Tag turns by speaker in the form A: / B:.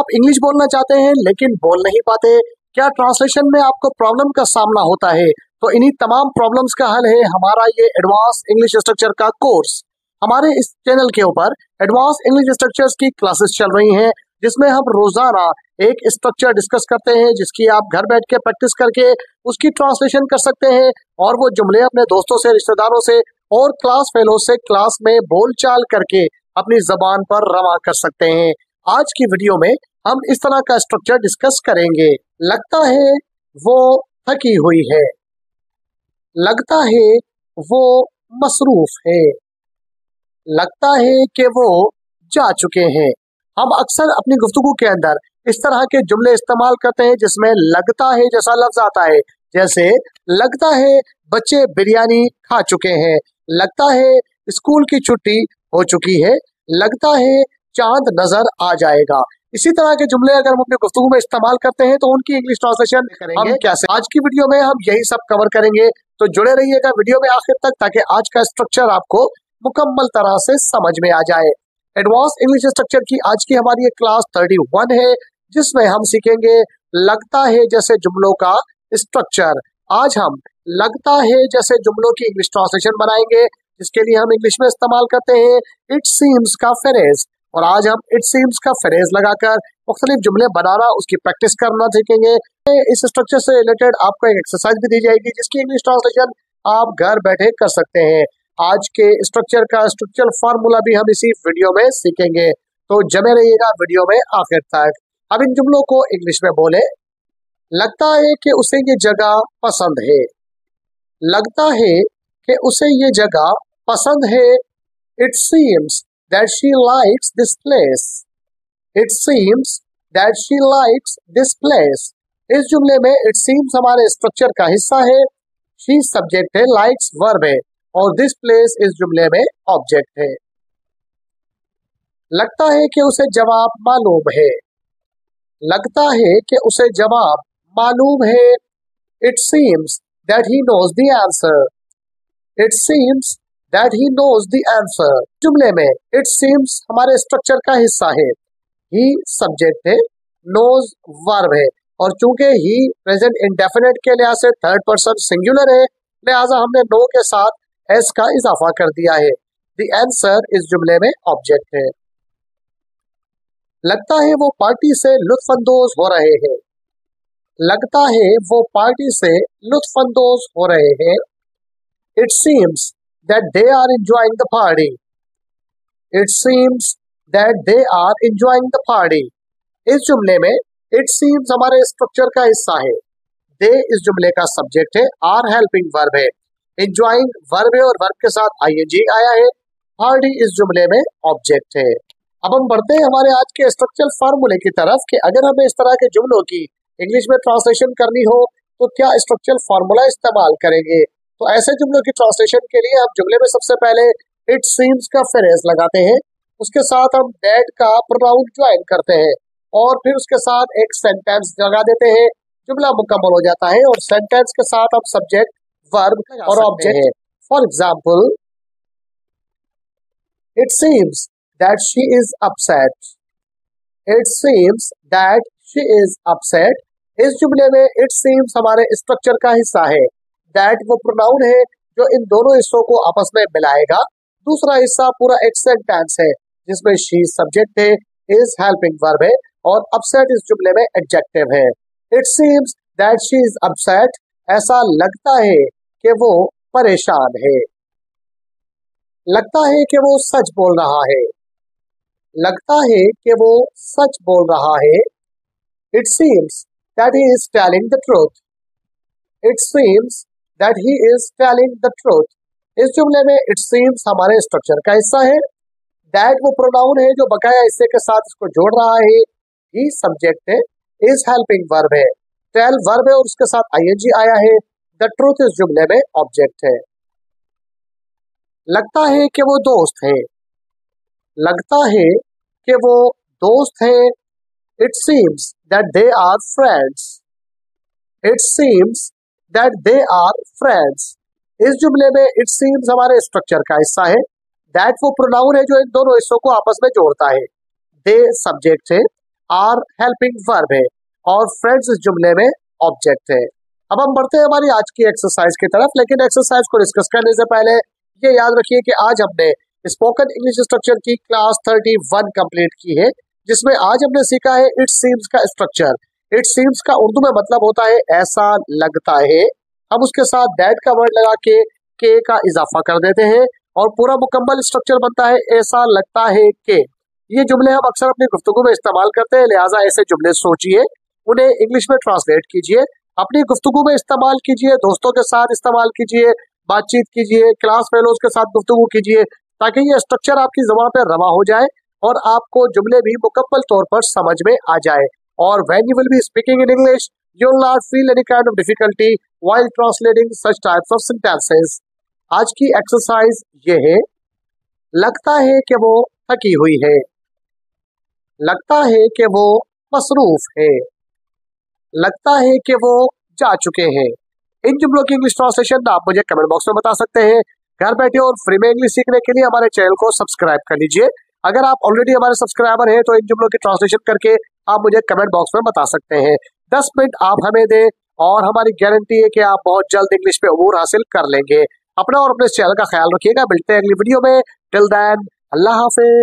A: आप इंग्लिश बोलना चाहते हैं लेकिन बोल नहीं पाते? क्या ट्रांसलेशन में आपको प्रॉब्लम का सामना होता है? तो इन्हीं तमाम प्रॉब्लम्स का हल है हमारा ये एडवांस इंग्लिश स्ट्रक्चर का कोर्स। हमारे इस चैनल के ऊपर एडवांस इंग्लिश स्ट्रक्चर्स की क्लासेस चल रही हैं, जिसमें हम रोजाना एक स्ट्रक्चर डिस्कस करते हैं, जिसकी आप घर बैठ के प्रैक्टिस करके उसकी ट्रांसलेशन कर सकते हैं और वो जुमले अपने दोस्तों से, रिश्तेदारों से और क्लास फेलो से क्लास में बोलचाल करके अपनी जबान पर रवा कर सकते हैं। आज की वीडियो में हम इस तरह का स्ट्रक्चर डिस्कस करेंगे। लगता है वो थकी हुई है, लगता है वो मसरूफ है, लगता है कि वो जा चुके हैं। हम अक्सर अपनी गुफ्तगू के अंदर इस तरह के जुमले इस्तेमाल करते हैं जिसमें लगता है जैसा लफ्ज आता है, जैसे लगता है बच्चे बिरयानी खा चुके हैं, लगता है स्कूल की छुट्टी हो चुकी है, लगता है चांद नजर आ जाएगा। इसी तरह के जुमले अगर हम अपनी गुफ्तगू में इस्तेमाल करते हैं तो उनकी इंग्लिश ट्रांसलेशन करेंगे हम कैसे। आज की वीडियो में हम यही सब कवर करेंगे, तो जुड़े रहिएगा वीडियो में आखिर तक ताकि आज का स्ट्रक्चर आपको मुकम्मल तरह से समझ में आ जाए। एडवांस इंग्लिश स्ट्रक्चर की आज की हमारी क्लास 31 है, जिसमें हम सीखेंगे लगता है जैसे जुमलों का स्ट्रक्चर। आज हम लगता है जैसे जुमलों की इंग्लिश ट्रांसलेशन बनाएंगे, जिसके लिए हम इंग्लिश में इस्तेमाल करते हैं इट सीम्स का फ्रेज। और आज हम इट सीम्स का फ्रेज लगाकर मुख्तलिफ जुमले बनाना, उसकी प्रैक्टिस करना सीखेंगे। इस स्ट्रक्चर से रिलेटेड आपको एक एक्सरसाइज भी दी जाएगी, जिसकी इंग्लिश ट्रांसलेशन आप घर बैठे कर सकते हैं। आज के स्ट्रक्चर का स्ट्रक्चरल फार्मूला भी हम इसी वीडियो में सीखेंगे, तो जमे रहिएगा वीडियो में आखिर तक। अब इन जुमलों को इंग्लिश में बोले। लगता है कि उसे ये जगह पसंद है, लगता है कि उसे ये जगह पसंद है। It seems that she likes this place. It seems that she likes this place. इस जुमले में it seems हमारे स्ट्रक्चर का हिस्सा है, she सब्जेक्ट है, likes वर्ब है और this place इस जुमले में ऑब्जेक्ट है। लगता है कि उसे जवाब मालूम है, लगता है कि उसे जवाब मालूम है। It seems that he knows the answer. It seems that he knows the answer. जुमले में it seems हमारे स्ट्रक्चर का हिस्सा है, he सब्जेक्ट है, knows वर्ब है और चूंकि he प्रेजेंट इंडेफिनिट के लिहाज से थर्ड पर्सन सिंगुलर है, लिहाजा हमने know के साथ s का इजाफा कर दिया है। the answer इस जुमले में ऑब्जेक्ट है। लगता है वो पार्टी से लुत्फानंदोज हो रहे हैं, लगता है वो पार्टी से लुत्फानंदोज हो रहे हैं। It seems that they are enjoying the party. It seems that they are enjoying the party. इस जुमले में it seems हमारे स्ट्रक्चर का हिस्सा है, they इस जुमले का सब्जेक्ट है, are हेल्पिंग वर्ब है, enjoying वर्ब है और वर्ब के साथ ing आया है, party इस जुमले में ऑब्जेक्ट है। अब हम बढ़ते हैं हमारे आज के स्ट्रक्चरल फार्मूले की तरफ कि अगर हमें इस तरह के जुमलों की इंग्लिश में ट्रांसलेशन करनी हो तो क्या स्ट्रक्चरल फार्मूला इस्तेमाल करेंगे। तो ऐसे जुमलों की ट्रांसलेशन के लिए हम जुमले में सबसे पहले इट सीम्स का फ्रेज लगाते हैं, उसके साथ हम दैट का प्रोनाउन ज्वाइन करते हैं और फिर उसके साथ एक सेंटेंस लगा देते हैं। जुमला मुकम्मल हो जाता है और सेंटेंस के साथ हम सब्जेक्ट, वर्ब और object. For example, it seems that she is upset. It seems that she is upset. इस जुमले में इट सीम्स हमारे स्ट्रक्चर का हिस्सा है, दैट वो प्रोनाउन है जो इन दोनों हिस्सों को आपस में मिलाएगा। दूसरा हिस्सा पूरा एक सेंटेंस है जिसमें शी सब्जेक्ट है, इज हेल्पिंग वर्ब है और अपसेट इस जुमले में एडजेक्टिव है। It seems that she is upset, ऐसा लगता है कि वो परेशान है। लगता है कि वो सच बोल रहा है, लगता है कि वो सच बोल रहा है। It seems that he is telling the truth. It seems that he is telling the truth. इस जुमले में it seems हमारे स्ट्रक्चर का हिस्सा है, that वो प्रोनाउन है जो बकाया हिस्से के साथ इसको जोड़ रहा है, he सब्जेक्ट है, is helping वर्ब है, tell वर्ब है और उसके साथ ing आया है, the truth इस जुमले में ऑब्जेक्ट है। लगता है कि वो दोस्त है, लगता है कि वो दोस्त है। It seems that they are friends. It seems that they are friends. इस जुमले में it seems हमारे स्ट्रक्चर का हिस्सा है, that वो प्रोनाउन है जो इन दोनों हिस्सों को आपस में जोड़ता है, they सब्जेक्ट है, आर हेल्पिंग वर्ब है और फ्रेंड्स इस जुमले में ऑब्जेक्ट है। अब हम बढ़ते हैं हमारी आज की एक्सरसाइज की तरफ, लेकिन एक्सरसाइज को डिस्कस करने से पहले ये याद रखिए कि आज हमने स्पोकन इंग्लिश स्ट्रक्चर की क्लास 31 कंप्लीट की है, जिसमें आज हमने सीखा है इट सीम्स का स्ट्रक्चर। इट सीम्स का उर्दू में मतलब होता है ऐसा लगता है। हम उसके साथ दैट का वर्ड लगा के का इजाफा कर देते हैं और पूरा मुकम्मल स्ट्रक्चर बनता है ऐसा लगता है कि। ये जुमले हम अक्सर अपनी गुफ्तगू में इस्तेमाल करते हैं, लिहाजा ऐसे जुमले सोचिए, उन्हें इंग्लिश में ट्रांसलेट कीजिए, अपनी गुफ्तगू में इस्तेमाल कीजिए, दोस्तों के साथ इस्तेमाल कीजिए, बातचीत कीजिए, क्लास फेलोज के साथ गुफ्तगू कीजिए, ताकि ये स्ट्रक्चर आपकी ज़बान पे रवा हो जाए और आपको जुमले भी मुकम्मल तौर पर समझ में आ जाए। और when you will be speaking in English you will not feel any kind of difficulty while translating such types of sentences. आज की एक्सरसाइज ये है, लगता है कि वो थकी हुई है, लगता है कि वो मसरूफ है, लगता है कि वो जा चुके हैं। इन जुमलों की इंग्लिश ट्रांसलेशन आप मुझे कमेंट बॉक्स में बता सकते हैं। घर बैठे और फ्री में इंग्लिश सीखने के लिए हमारे चैनल को सब्सक्राइब कर लीजिए। अगर आप ऑलरेडी हमारे सब्सक्राइबर हैं तो इन जुमलों की ट्रांसलेशन करके आप मुझे कमेंट बॉक्स में बता सकते हैं। 10 मिनट आप हमें दें और हमारी गारंटी है कि आप बहुत जल्द इंग्लिश पे अबूर हासिल कर लेंगे। अपना और अपने चैनल का ख्याल रखिएगा। मिलते हैं अगली वीडियो में। टिल देन, अल्लाह हाफिज।